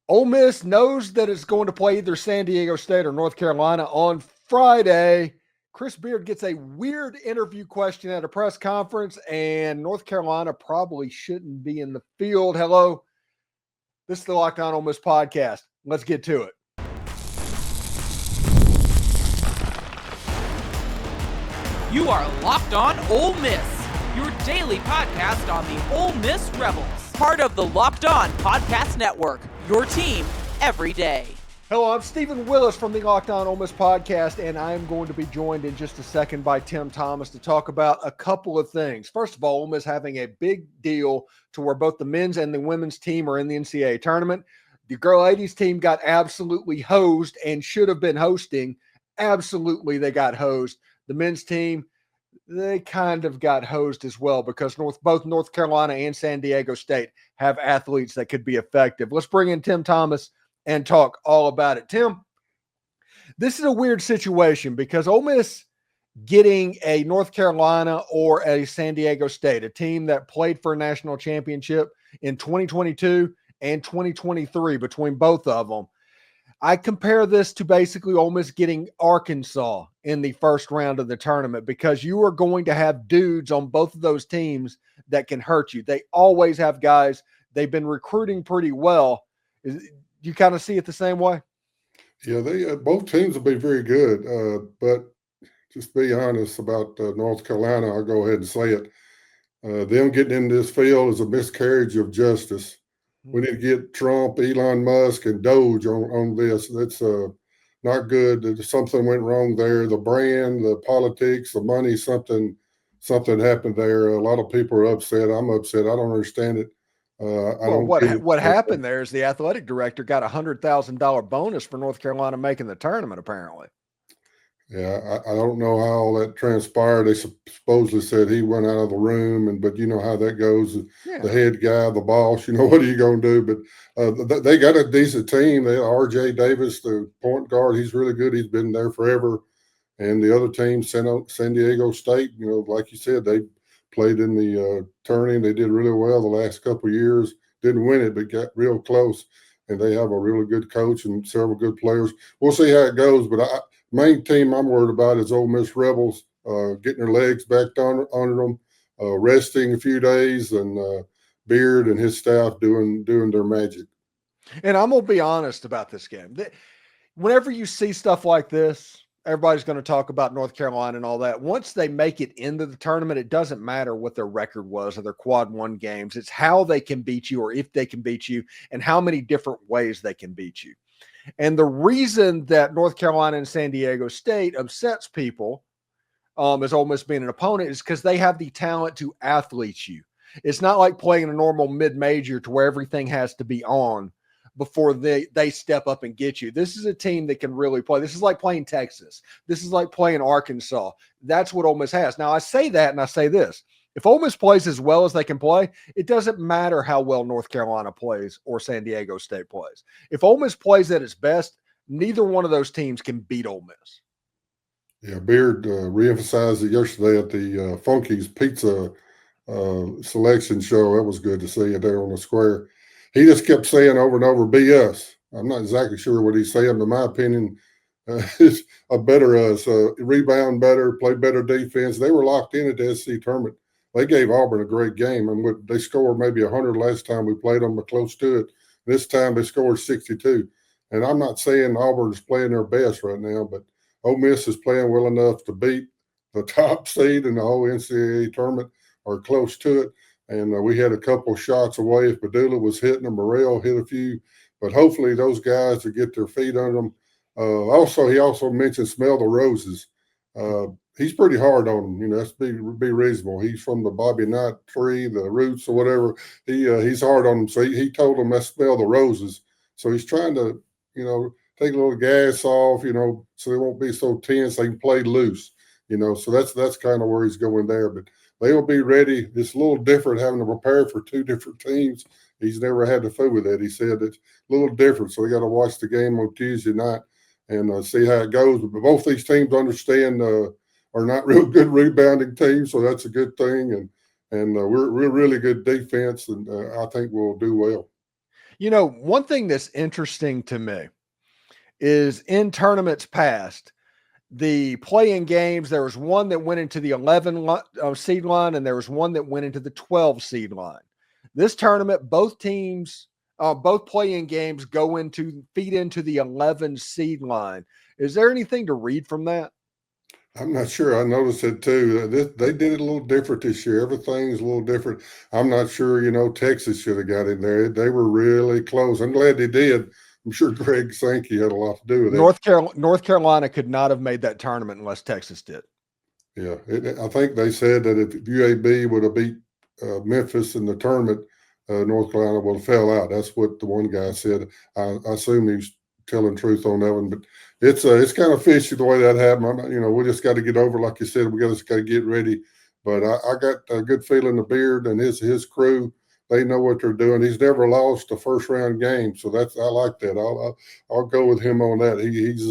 Ole Miss knows that it's going to play either San Diego State or North Carolina on Friday. Chris Beard gets a weird interview question at a press conference, and North Carolina probably shouldn't be in the field. Hello, this is the Locked On Ole Miss podcast. Let's get to it. You are Locked On Ole Miss, your daily podcast on the Ole Miss Rebels. Part of the Locked On Podcast Network, your team every day. Hello, I'm Steven Willis from the Locked On Ole Miss podcast, and I'm going to be joined in just a second by Tim Thomas to talk about a couple of things. First of all, Ole Miss having a big deal to where both the men's and the women's team are in the NCAA tournament. The girl ladies team got absolutely hosed and should have been hosting. Absolutely, they got hosed. The men's team, they kind of got hosed as well because both North Carolina and San Diego State have athletes that could be effective. Let's bring in Tim Thomas and talk all about it. Tim, this is a weird situation because Ole Miss getting a North Carolina or a San Diego State, a team that played for a national championship in 2022 and 2023 between both of them. I compare this to basically Ole Miss getting Arkansas in the first round of the tournament because you are going to have dudes on both of those teams that can hurt you. They always have guys. They've been recruiting pretty well. You kind of see it the same way? Yeah, they both teams will be very good. But just be honest about North Carolina, I'll go ahead and say it. Them getting in this field is a miscarriage of justice. We need to get Trump, Elon Musk, and Doge on this. That's not good. Something went wrong there. The brand, the politics, the money, something happened there. A lot of people are upset. I'm upset. I don't understand it. What happened there is the athletic director got a $100,000 bonus for North Carolina making the tournament, apparently. Yeah, I don't know how all that transpired. They supposedly said he went out of the room, but you know how that goes. Yeah. The head guy, the boss, what are you going to do? But they got a decent team. They R.J. Davis, the point guard, he's really good. He's been there forever. And the other team, San Diego State, like you said, they played in the tourney. They did really well the last couple of years. Didn't win it, but got real close. And they have a really good coach and several good players. We'll see how it goes, but main team I'm worried about is Ole Miss Rebels, getting their legs back under them, resting a few days, and Beard and his staff doing their magic. And I'm going to be honest about this game. Whenever you see stuff like this, everybody's going to talk about North Carolina and all that. Once they make it into the tournament, it doesn't matter what their record was or their quad one games. It's how they can beat you or if they can beat you and how many different ways they can beat you. And the reason that North Carolina and San Diego State upsets people as Ole Miss being an opponent is because they have the talent to athlete you. It's not like playing a normal mid-major to where everything has to be on before they step up and get you. This is a team that can really play. This is like playing Texas. This is like playing Arkansas. That's what Ole Miss has. Now, I say that and I say this. If Ole Miss plays as well as they can play, it doesn't matter how well North Carolina plays or San Diego State plays. If Ole Miss plays at its best, neither one of those teams can beat Ole Miss. Yeah, Beard reemphasized it yesterday at the Funky's Pizza selection show. That was good to see it there on the square. He just kept saying over and over, "Be us." I'm not exactly sure what he's saying, but in my opinion, is a better us. Rebound better, play better defense. They were locked in at the SEC tournament. They gave Auburn a great game, and they scored maybe 100 last time we played them, but close to it. This time they scored 62. And I'm not saying Auburn's playing their best right now, but Ole Miss is playing well enough to beat the top seed in the whole NCAA tournament or close to it. And we had a couple shots away. If Padula was hitting them, Morrell hit a few. But hopefully those guys will get their feet under them. He also mentioned smell the roses. He's pretty hard on him. That's be reasonable. He's from the Bobby Knight tree, the roots or whatever. He's hard on them. So he told them, let's smell the roses. So he's trying to, take a little gas off, so they won't be so tense. They can play loose, So that's kind of where he's going there. But they will be ready. It's a little different having to prepare for two different teams. He's never had to fool with that. He said it's a little different. So we got to watch the game on Tuesday night and see how it goes. But both these teams understand are not real good rebounding teams, so that's a good thing. And we're really good defense, and I think we'll do well. You know, one thing that's interesting to me is in tournaments past, the play-in games, there was one that went into the 11 seed line, and there was one that went into the 12 seed line. This tournament, both teams, both play-in games feed into the 11 seed line. Is there anything to read from that? I'm not sure. I noticed it too. They did it a little different this year. Everything's a little different. I'm not sure, Texas should have got in there. They were really close. I'm glad they did. I'm sure Greg Sankey had a lot to do with it. North Carolina could not have made that tournament unless Texas did. Yeah. I think they said that if UAB would have beat Memphis in the tournament, North Carolina would have fell out. That's what the one guy said. I assume he's telling truth on that one, but it's kind of fishy the way that happened. We just got to get over, like you said, we just got to get ready. But I got a good feeling the Beard and his crew, they know what they're doing. He's never lost a first round game, so I like that. I'll go with him on that. He's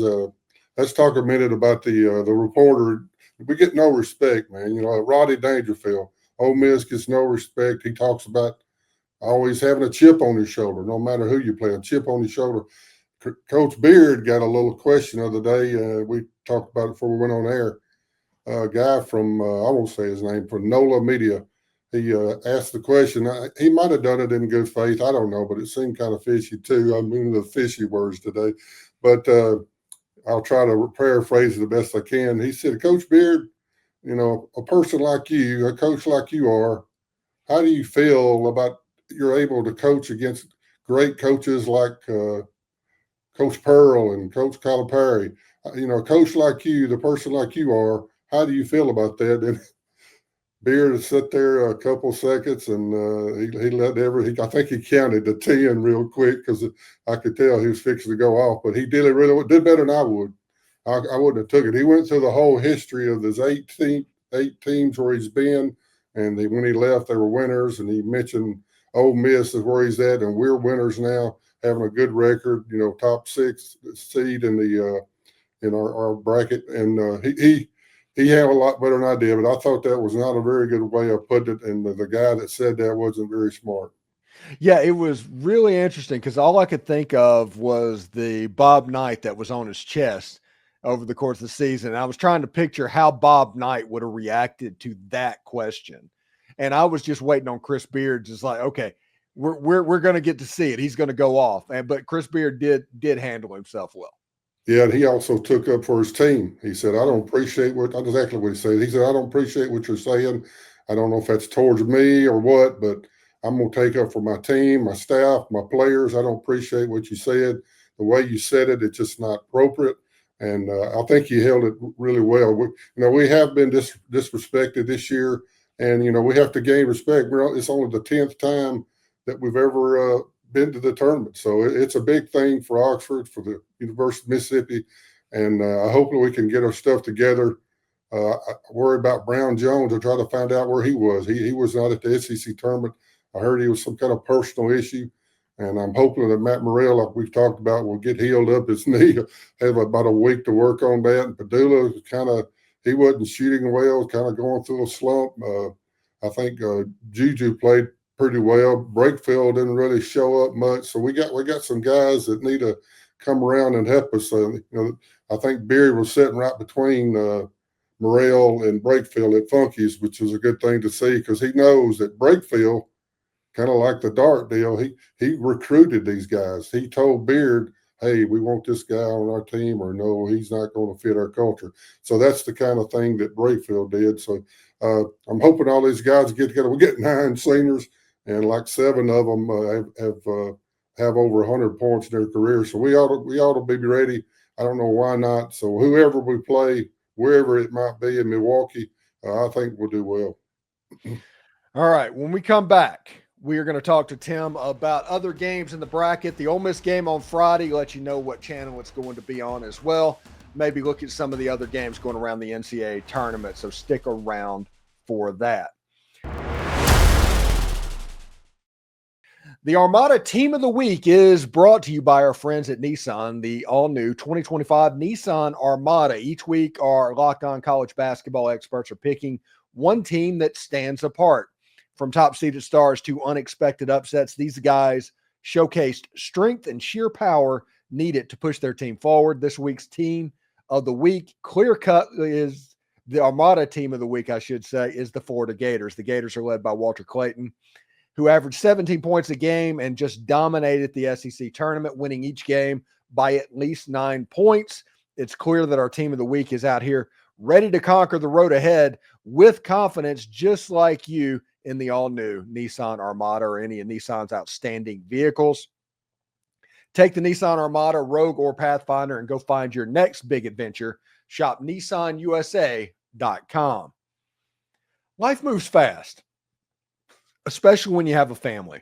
let's talk a minute about the reporter. We get no respect, man. Roddy Dangerfield, Ole Miss gets no respect. He talks about always having a chip on his shoulder, no matter who you play, a chip on his shoulder. Coach Beard got a little question the other day. We talked about it before we went on air. A guy from, I won't say his name, from NOLA Media. He asked the question. He might have done it in good faith. I don't know, but it seemed kind of fishy too. I mean, the fishy words today. But I'll try to paraphrase it the best I can. He said, Coach Beard, a person like you, a coach like you are, how do you feel about you're able to coach against great coaches like Coach Pearl and Coach Calipari? A coach like you, the person like you are, how do you feel about that? And Beard sat there a couple seconds, and he let I think he counted to 10 real quick because I could tell he was fixing to go off. But he did better than I would. I wouldn't have took it. He went through the whole history of his eight teams where he's been, and when he left, they were winners. And he mentioned Ole Miss is where he's at, and we're winners now, having a good record. Top 6 seed in our bracket, and he had a lot better than I did, but I thought that was not a very good way of putting it, and the guy that said that wasn't very smart. Yeah, it was really interesting because all I could think of was the Bob Knight that was on his chest over the course of the season. I was trying to picture how Bob Knight would have reacted to that question, and I was just waiting on Chris Beard, just like, okay, we're going to get to see it. He's going to go off, but Chris Beard did handle himself well. Yeah, and he also took up for his team. He said, I don't appreciate exactly what he said. He said, I don't appreciate what you're saying. I don't know if that's towards me or what, but I'm going to take up for my team, my staff, my players. I don't appreciate what you said. The way you said it, it's just not appropriate. And I think he held it really well. We have been disrespected this year, and, we have to gain respect. It's only the 10th time that we've ever been to the tournament. So it's a big thing for Oxford, for the University of Mississippi, and I hope that we can get our stuff together. I worry about Brown Jones. I try to find out where he was. He was not at the SEC tournament. I heard he was some kind of personal issue, and I'm hoping that Matt Morrell, like we've talked about, will get healed up his knee. Have about a week to work on that. And Padula he wasn't shooting well, kind of going through a slump. I think Juju played pretty well. Brakefield didn't really show up much, so we got some guys that need to come around and help us. I think Beard was sitting right between Morrell and Brakefield at Funky's, which was a good thing to see because he knows that Brakefield, kind of like the Dart deal, he recruited these guys. He told Beard, hey, we want this guy on our team, or no, he's not going to fit our culture. So that's the kind of thing that Brakefield did. So I'm hoping all these guys get together. We get 9 seniors, and like 7 of them have over 100 points in their career. So we ought to be ready. I don't know why not. So whoever we play, wherever it might be in Milwaukee, I think we'll do well. All right. When we come back, we are going to talk to Tim about other games in the bracket. The Ole Miss game on Friday, let you know what channel it's going to be on as well. Maybe look at some of the other games going around the NCAA tournament. So stick around for that. The Armada Team of the Week is brought to you by our friends at Nissan, the all-new 2025 Nissan Armada. Each week, our Locked On College basketball experts are picking one team that stands apart. From top-seeded stars to unexpected upsets, these guys showcased strength and sheer power needed to push their team forward. This week's team of the week, clear cut, is the Armada team of the week, I should say, is the Florida Gators. The Gators are led by Walter Clayton, who averaged 17 points a game and just dominated the SEC tournament, winning each game by at least 9 points. It's clear that our team of the week is out here ready to conquer the road ahead with confidence, just like you in the all-new Nissan Armada or any of Nissan's outstanding vehicles. Take the Nissan Armada, Rogue, or Pathfinder and go find your next big adventure. Shop nissanusa.com. Life moves fast, especially when you have a family.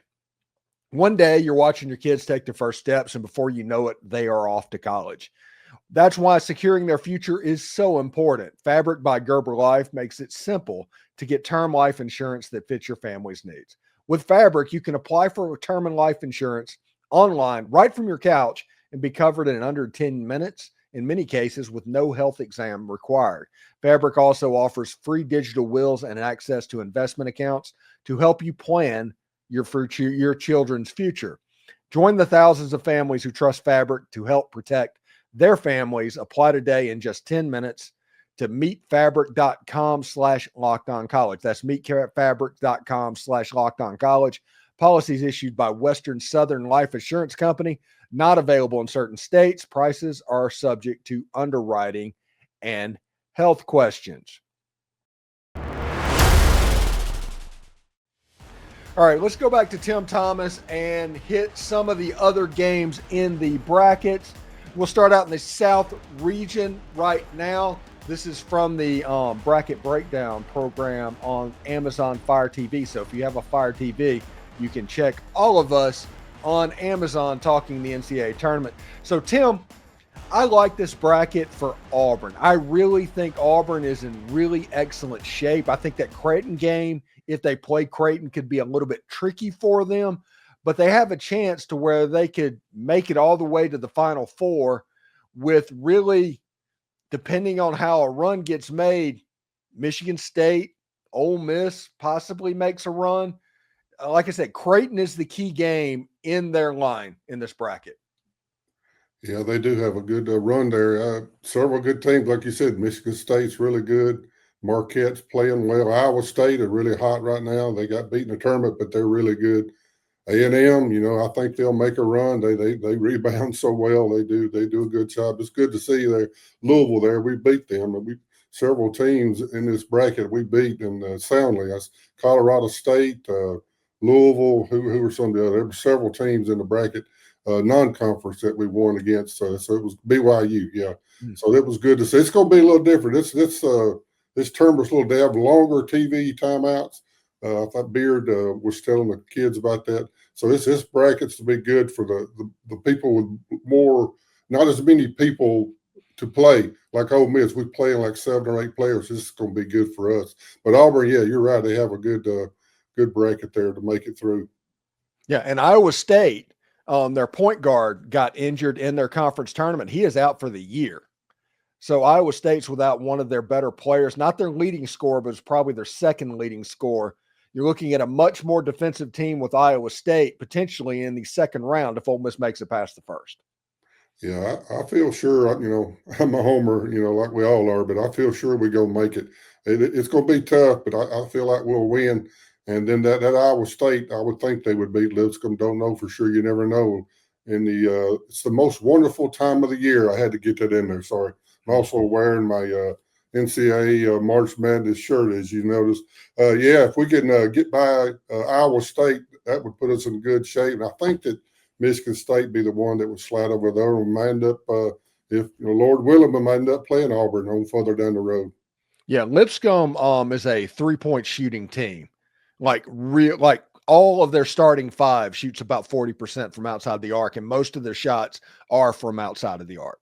One day you're watching your kids take their first steps, and before you know it, they are off to college. That's why securing their future is so important. Fabric by Gerber Life makes it simple to get term life insurance that fits your family's needs. With Fabric, you can apply for term and life insurance online right from your couch and be covered in under 10 minutes, in many cases with no health exam required. Fabric also offers free digital wills and access to investment accounts to help you plan your children's future. Join the thousands of families who trust Fabric to help protect their families. Apply today in just 10 minutes to meetfabric.com/lockedoncollege. That's meetfabric.com/lockedoncollege. Policies issued by Western Southern Life Assurance Company, not available in certain states. Prices are subject to underwriting and health questions. All right, let's go back to Tim Thomas and hit some of the other games in the brackets. We'll start out in the South region right now. This is from the bracket breakdown program on Amazon Fire TV. So if you have a Fire TV, you can check all of us on Amazon talking the NCAA tournament. So Tim, I like this bracket for Auburn. I really think Auburn is in really excellent shape. I think that Creighton game, if they play Creighton, could be a little bit tricky for them, but they have a chance to where they could make it all the way to the Final Four with really, depending on how a run gets made, Michigan State, Ole Miss possibly makes a run. Like I said, Creighton is the key game in their line in this bracket. Yeah, they do have a good run there. Several good teams, like you said. Michigan State's really good. Marquette's playing well. Iowa State are really hot right now. They got beat in the tournament, but they're really good. A&M, I think they'll make a run. They rebound so well. They do a good job. It's good to see there. Louisville there. We beat them. And several teams in this bracket we beat and soundly. That's Colorado State, Louisville. Who were some of the other? There were several teams in the bracket. Non-conference that we won against. So it was BYU, yeah. So it was good to see. It's going to be a little different. This tournament's a little they have longer TV timeouts. I thought Beard was telling the kids about that. So this bracket's to be good for the people with more, not as many people to play. Like Ole Miss, we're playing like 7 or 8 players. This is going to be good for us. But Auburn, yeah, you're right. They have a good bracket there to make it through. Yeah, and Iowa State, their point guard got injured in their conference tournament. He is out for the year. So Iowa State's without one of their better players, not their leading scorer, but it's probably their second leading scorer. You're looking at a much more defensive team with Iowa State potentially in the second round if Ole Miss makes it past the first. Yeah, I feel sure, I'm a homer, like we all are, but I feel sure we're going to make it. It's going to be tough, but I feel like we'll win. And then that Iowa State, I would think they would beat Lipscomb. Don't know for sure. You never know. It's the most wonderful time of the year. I had to get that in there. Sorry. I'm also wearing my NCAA March Madness shirt, as you noticed. Yeah, if we can get by Iowa State, that would put us in good shape. And I think that Michigan State be the one that would slide over there. We might end up, if Lord willing, we might end up playing Auburn on further down the road. Yeah, Lipscomb is a 3-point shooting team. Like all of their starting 5 shoots about 40% from outside the arc, and most of their shots are from outside of the arc.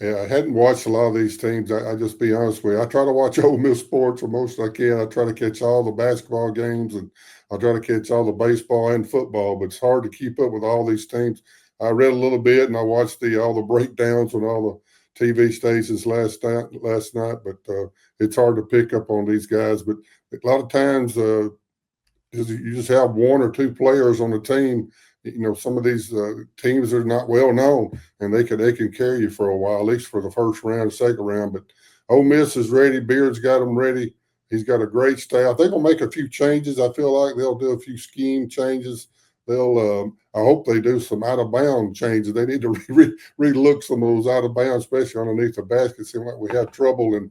Yeah, I hadn't watched a lot of these teams. I just be honest with you. I try to watch Ole Miss sports the most I can. I try to catch all the basketball games, and I try to catch all the baseball and football, but it's hard to keep up with all these teams. I read a little bit, and I watched all the breakdowns on all the TV stations last night, but it's hard to pick up on these guys. But a lot of times you just have 1 or 2 players on the team some of these teams are not well known, and they can carry you for a while, at least for the first round, second round. But Ole Miss is ready. Beard's got them ready. He's got a great staff. They're gonna make a few changes. I feel like they'll do a few scheme changes. They'll. I hope they do some out of bound changes. They need to relook some of those out of bounds, especially underneath the basket. Seem like we have trouble and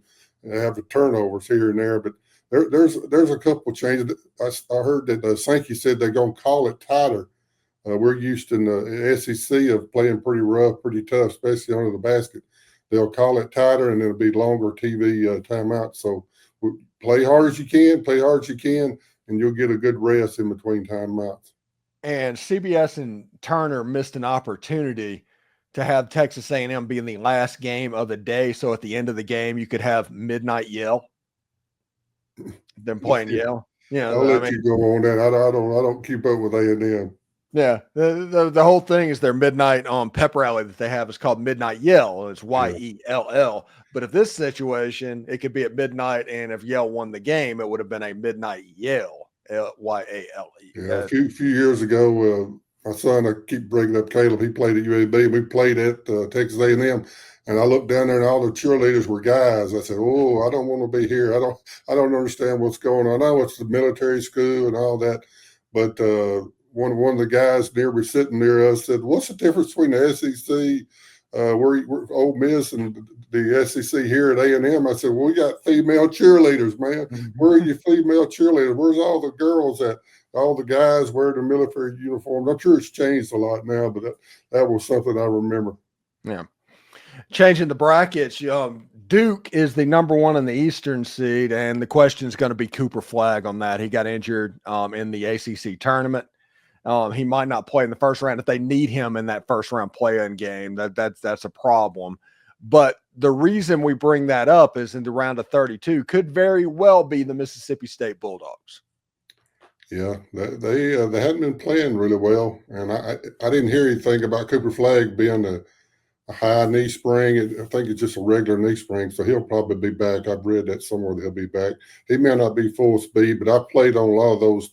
have the turnovers here and there. But there's a couple changes. I heard that Sankey said they're gonna call it tighter. We're used in the SEC of playing pretty rough, pretty tough, especially under the basket. They'll call it tighter, and it'll be longer TV timeout. So play hard as you can, and you'll get a good rest in between timeouts. And CBS and Turner missed an opportunity to have Texas A&M be in the last game of the day. So at the end of the game, you could have midnight Yale. Them playing Yale. Yeah, I'll let you go on that. I don't keep up with A&M. Yeah, the whole thing is their midnight pep rally that they have is called Midnight Yell. It's YELL. But if this situation, it could be at midnight, and if Yale won the game, it would have been a Midnight Yell, YALE. Yeah, a few years ago, my son, I keep bringing up Caleb. He played at UAB. We played at Texas A&M, and I looked down there, and all the cheerleaders were guys. I said, "Oh, I don't want to be here. I don't understand what's going on. I know it's the military school and all that, but." One of the guys near me sitting near us said, "What's the difference between the SEC, we're Ole Miss, and the SEC here at A&M?" I said, "Well, we got female cheerleaders, man. Where are your female cheerleaders? Where's all the girls at? All the guys wearing the military uniforms?" I'm sure it's changed a lot now, but that was something I remember. Yeah. Changing the brackets, Duke is the number one in the Eastern seed, and the question is going to be Cooper Flagg on that. He got injured in the ACC tournament. He might not play in the first round if they need him in that first round play-in game. That's a problem. But the reason we bring that up is in the round of 32 could very well be the Mississippi State Bulldogs. Yeah, they hadn't been playing really well, and I didn't hear anything about Cooper Flagg being a high knee sprain. I think it's just a regular knee sprain, so he'll probably be back. I've read that somewhere that he'll be back. He may not be full speed, but I played on a lot of those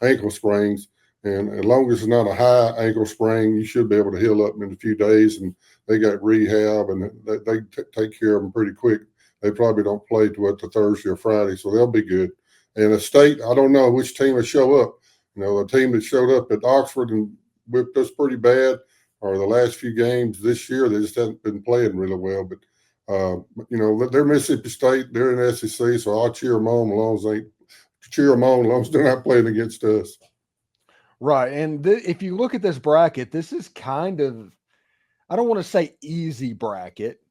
ankle sprains, and as long as it's not a high ankle sprain, you should be able to heal up in a few days. And they got rehab, and they take care of them pretty quick. They probably don't play to the Thursday or Friday, so they'll be good. And the state, I don't know which team will show up. The team that showed up at Oxford and whipped us pretty bad, or the last few games this year, they just haven't been playing really well. But, they're Mississippi State. They're in the SEC, so I'll cheer them on as long as they're not playing against us. Right. And if you look at this bracket, this is kind of, I don't want to say easy bracket,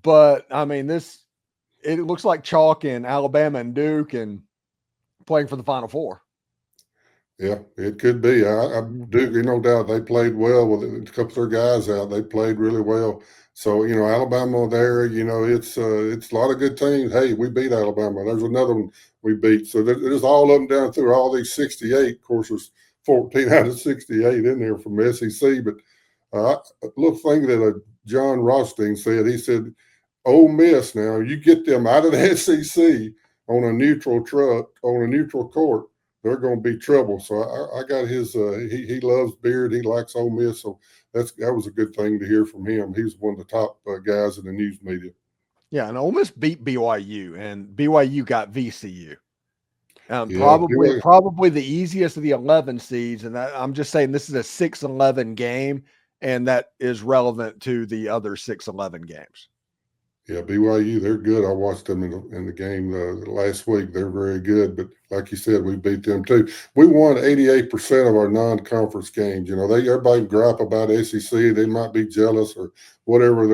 but, I mean, it looks like chalk in Alabama and Duke and playing for the Final Four. Yeah, it could be. Duke, no doubt, they played well with a couple of their guys out. They played really well. So, Alabama there, it's a lot of good teams. Hey, we beat Alabama. There's another one we beat. So there's all of them down through all these 68. Of course, there's 14 out of 68 in there from SEC. But a little thing that John Rothstein said, he said, Ole Miss now, you get them out of the SEC on a neutral court, they're going to be trouble. So I got his. He loves Beard. He likes Ole Miss. So that was a good thing to hear from him. He was one of the top guys in the news media. Yeah, and Ole Miss beat BYU, and BYU got VCU. Probably the easiest of the 11 seeds, and I'm just saying this is a 6-11 game, and that is relevant to the other 6-11 games. Yeah, BYU, they're good. I watched them in the game last week. They're very good. But like you said, we beat them too. We won 88% of our non-conference games. Everybody gripe about SEC. They might be jealous or whatever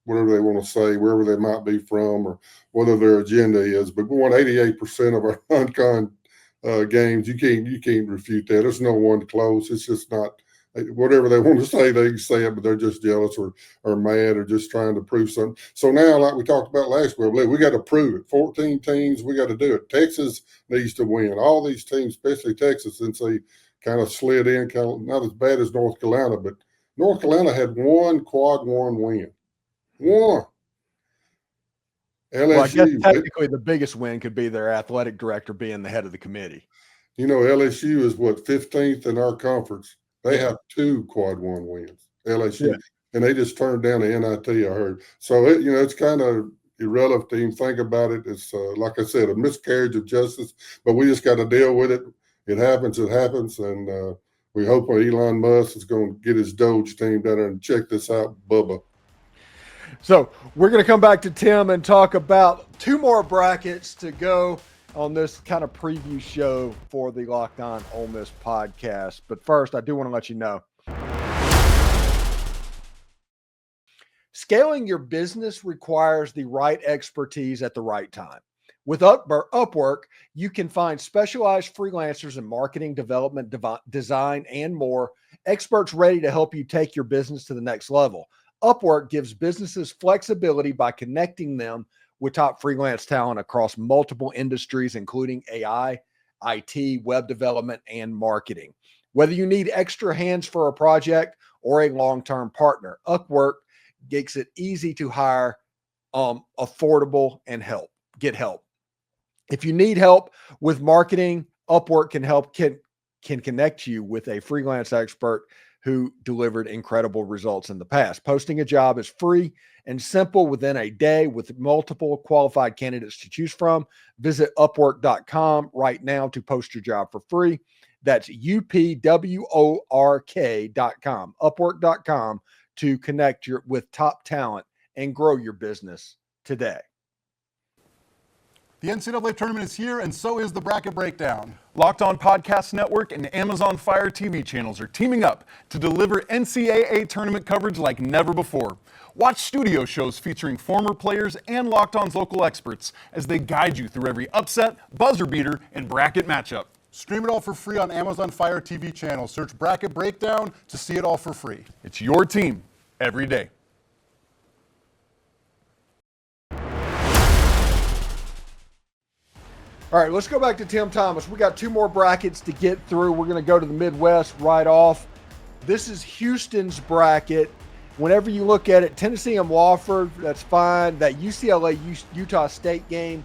whatever they want to say, wherever they might be from, or whatever their agenda is. But we won 88% of our non-con games. You can't refute that. There's no one close. It's just not. Whatever they want to say, they can say it, but they're just jealous or mad or just trying to prove something. So now, like we talked about last week, we got to prove it. 14 teams, we got to do it. Texas needs to win. All these teams, especially Texas, since they kind of slid in, kind of not as bad as North Carolina, but North Carolina had one quad one win. One. LSU, well, I guess technically the biggest win could be their athletic director being the head of the committee. You know, LSU is what, 15th in our conference. They Yeah. have 2 quad 1 wins, LSU, Yeah. and they just turned down the NIT, I heard. So, it's kind of irrelevant to even think about it. It's, like I said, a miscarriage of justice, but we just got to deal with it. It happens, and we hope Elon Musk is going to get his Doge team down there and check this out, Bubba. So we're going to come back to Tim and talk about 2 more brackets to go on this kind of preview show for the Locked On Ole Miss podcast. But first, I do want to let you know, scaling your business requires the right expertise at the right time. With Upwork, you can find specialized freelancers in marketing, development, design, and more, experts ready to help you take your business to the next level. Upwork gives businesses flexibility by connecting them with top freelance talent across multiple industries, including AI, IT, web development, and marketing. Whether you need extra hands for a project or a long-term partner, Upwork makes it easy to hire, affordable, and get help. If you need help with marketing, Upwork can connect you with a freelance expert who delivered incredible results in the past. Posting a job is free and simple within a day with multiple qualified candidates to choose from. Visit upwork.com right now to post your job for free. That's upwork.com. Upwork.com to connect with top talent and grow your business today. The NCAA Tournament is here, and so is the Bracket Breakdown. Locked On Podcast Network and Amazon Fire TV channels are teaming up to deliver NCAA Tournament coverage like never before. Watch studio shows featuring former players and Locked On's local experts as they guide you through every upset, buzzer beater, and bracket matchup. Stream it all for free on Amazon Fire TV channel. Search Bracket Breakdown to see it all for free. It's your team every day. All right, let's go back to Tim Thomas. We got 2 more brackets to get through. We're going to go to the Midwest right off. This is Houston's bracket. Whenever you look at it, Tennessee and Wofford, that's fine. That UCLA-Utah State game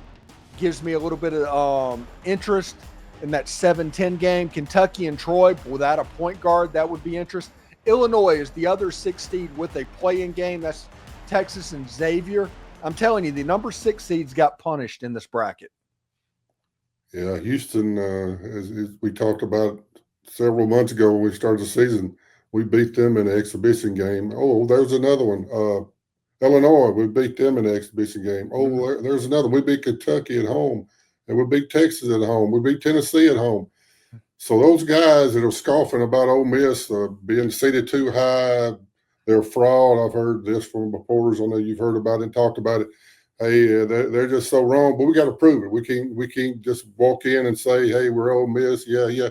gives me a little bit of interest in that 7-10 game. Kentucky and Troy, without a point guard, that would be interest. Illinois is the other 6 seed with a play-in game. That's Texas and Xavier. I'm telling you, the number 6 seeds got punished in this bracket. Yeah, Houston, as we talked about several months ago when we started the season, we beat them in an exhibition game. Oh, there's another one. Illinois, we beat them in an exhibition game. Oh, there's another. We beat Kentucky at home, and we beat Texas at home. We beat Tennessee at home. So those guys that are scoffing about Ole Miss being seated too high, they're fraud. I've heard this from reporters. I know you've heard about it and talked about it. Hey, they're just so wrong, but we got to prove it. We can't just walk in and say, hey, we're Ole Miss. Yeah.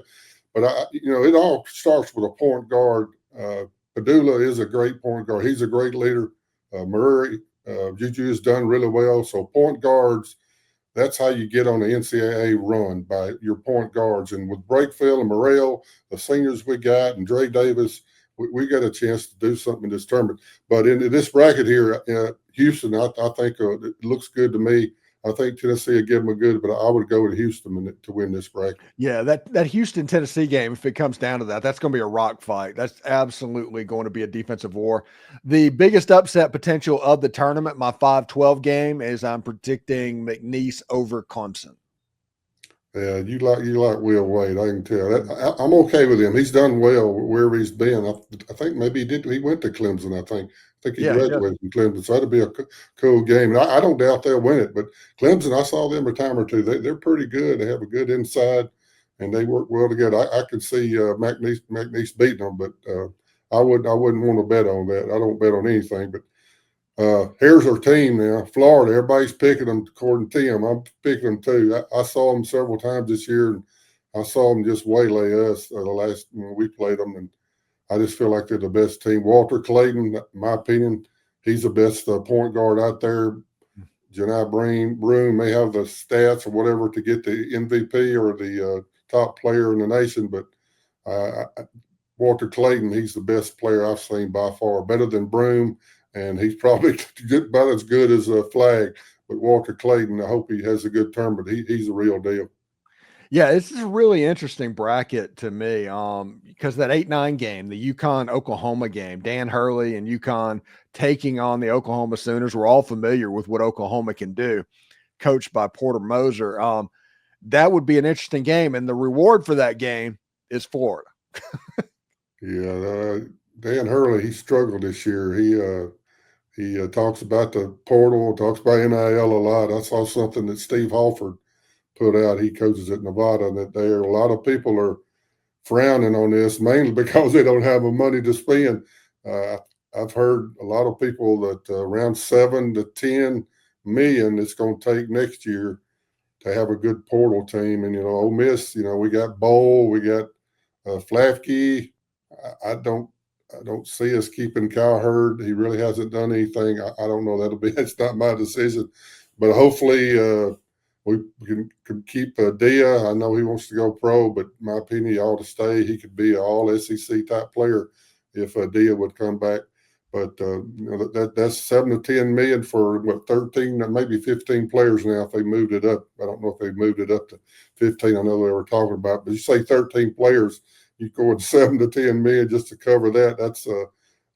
But, it all starts with a point guard. Padula is a great point guard. He's a great leader. Murray, Juju has done really well. So point guards, that's how you get on the NCAA run, by your point guards. And with Brakefield and Morrell, the seniors we got, and Dre Davis, we got a chance to do something in this tournament. But in this bracket here, Houston, I think it looks good to me. I think Tennessee would give them a good, but I would go with Houston to win this bracket. Yeah, that Houston-Tennessee game, if it comes down to that, that's going to be a rock fight. That's absolutely going to be a defensive war. The biggest upset potential of the tournament, my 5-12 game, is I'm predicting McNeese over Clemson. Yeah, you like Will Wade. I can tell. I'm okay with him. He's done well wherever he's been. I think maybe he went to Clemson. I think he graduated from Clemson. So that'd be a cool game. And I don't doubt they'll win it. But Clemson, I saw them a time or two. They're pretty good. They have a good inside, and they work well together. I could see McNeese beating them, but I wouldn't want to bet on that. I don't bet on anything. But here's our team now. Florida, everybody's picking them according to Tim. I'm picking them too. I saw them several times this year, and I saw them just waylay us the last when we played them, and I just feel like they're the best team. Walter Clayton, in my opinion, he's the best point guard out there. Janai Broom may have the stats or whatever to get the MVP or the top player in the nation, but Walter Clayton, he's the best player I've seen by far, better than Broom. And he's probably about as good as a Flag. But Walter Clayton, I hope he has a good term, but he's a real deal. Yeah, this is a really interesting bracket to me because that 8-9 game, the UConn-Oklahoma game, Dan Hurley and UConn taking on the Oklahoma Sooners. We're all familiar with what Oklahoma can do, coached by Porter Moser. That would be an interesting game, and the reward for that game is Florida. Yeah, Dan Hurley, he struggled this year. He talks about the portal, talks about NIL a lot. I saw something that Steve Halford put out. He coaches at Nevada, and that there a lot of people are frowning on this, mainly because they don't have the money to spend. I've heard a lot of people that around 7 to 10 million it's going to take next year to have a good portal team. And Ole Miss, we got Bowl, we got Flafke. I don't see us keeping Kyle Hurd. He really hasn't done anything. I don't know. It's not my decision, but hopefully we can keep Dia. I know he wants to go pro, but in my opinion, he ought to stay. He could be an all SEC type player if Dia would come back. But that's 7 to 10 million for 13, maybe 15 players now. If they moved it up, I don't know if they moved it up to 15. I know they were talking about, but you say 13 players, you go with 7 to 10 million just to cover that. That's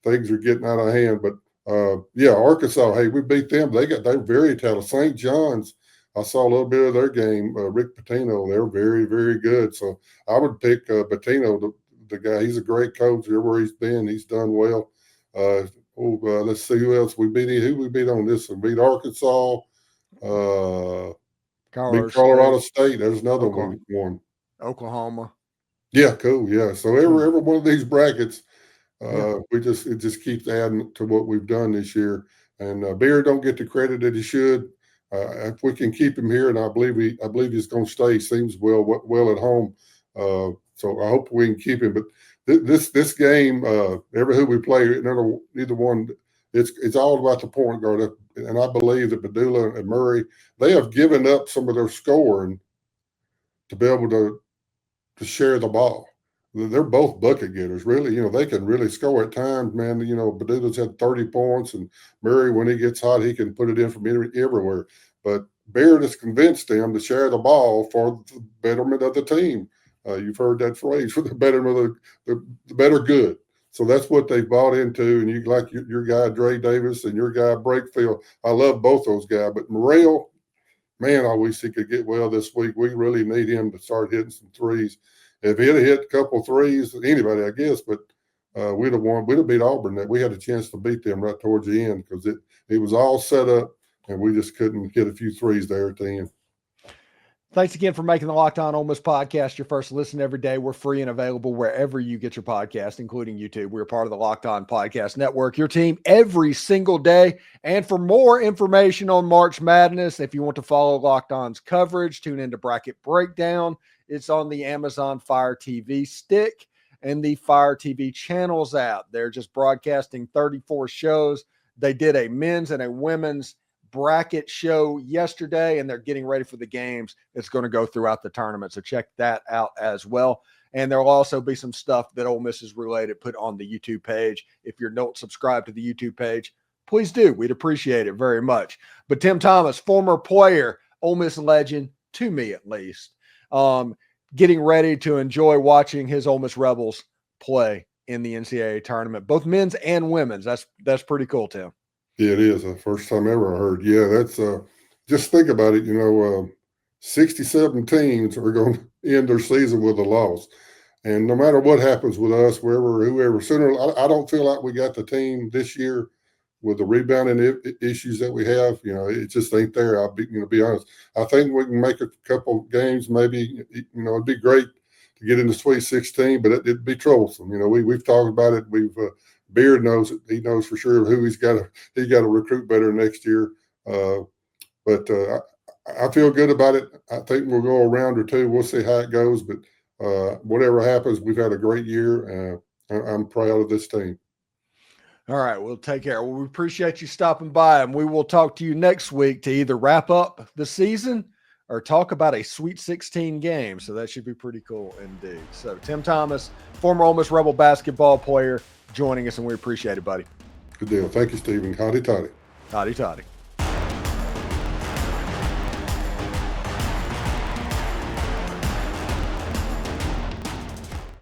things are getting out of hand. But yeah, Arkansas. Hey, we beat them. They're very talented. St. John's. I saw a little bit of their game. Rick Pitino. They're very, very good. So I would pick Pitino, the guy. He's a great coach. Everywhere he's been, he's done well. Let's see who else we beat. Who we beat on this one? Beat Arkansas. Beat Colorado State. There's another one. Oklahoma. Yeah, cool. Yeah. So every one of these brackets, it just keeps adding to what we've done this year. And Beard don't get the credit that he should. If we can keep him here, and I believe he's going to stay. He seems well at home. So I hope we can keep him. But this game, every who we play, neither one, it's all about the point guard. And I believe that Padula and Murray, they have given up some of their scoring to be able to share the ball. They're both bucket getters, really. They can really score at times, man. Padula's had 30 points, and Murray, when he gets hot, he can put it in from everywhere. But Baird has convinced them to share the ball for the betterment of the team. You've heard that phrase, for the betterment of the better good. So that's what they've bought into. And you like your guy, Dre Davis, and your guy, Brakefield. I love both those guys. But Morrell, man, I wish he could get well this week. We really need him to start hitting some threes. If he'd have hit a couple threes, anybody, I guess, but we'd have won. We'd have beat Auburn. That we had a chance to beat them right towards the end because it was all set up, and we just couldn't get a few threes there at the end. Thanks again for making the Locked On Ole Miss podcast your first listen every day. We're free and available wherever you get your podcast, including YouTube. We're part of the Locked On Podcast Network, your team every single day. And for more information on March Madness, if you want to follow Locked On's coverage, tune into Bracket Breakdown. It's on the Amazon Fire TV stick and the Fire TV channels app. They're just broadcasting 34 shows. They did a men's and a women's bracket show yesterday, and they're getting ready for the games. It's going to go throughout the tournament, so check that out as well. And there'll also be some stuff that Ole Miss is related put on the YouTube page. If you're not subscribed to the YouTube page, please do. We'd appreciate it very much. But Tim Thomas, former player, Ole Miss legend, to me at least, getting ready to enjoy watching his Ole Miss Rebels play in the NCAA tournament, both men's and women's. That's pretty cool, Tim. Yeah, it is. The first time ever I heard. Yeah, that's just think about it. 67 teams are going to end their season with a loss. And no matter what happens with us, whoever, sooner, I don't feel like we got the team this year with the rebounding issues that we have. It just ain't there. I'll be honest. I think we can make a couple games, maybe. It'd be great to get in the Sweet 16, but it'd be troublesome. We've talked about it. Beard knows it. He knows for sure who he's got to recruit better next year. But I feel good about it. I think we'll go a round or two. We'll see how it goes. But whatever happens, we've had a great year. I'm proud of this team. All right, we'll take care. Well, we appreciate you stopping by, and we will talk to you next week to either wrap up the season or talk about a Sweet 16 game. So that should be pretty cool indeed. So Tim Thomas, former Ole Miss Rebel basketball player, joining us, and we appreciate it, buddy. Good deal. Thank you, Steven. Hotty toddy. Hotty toddy.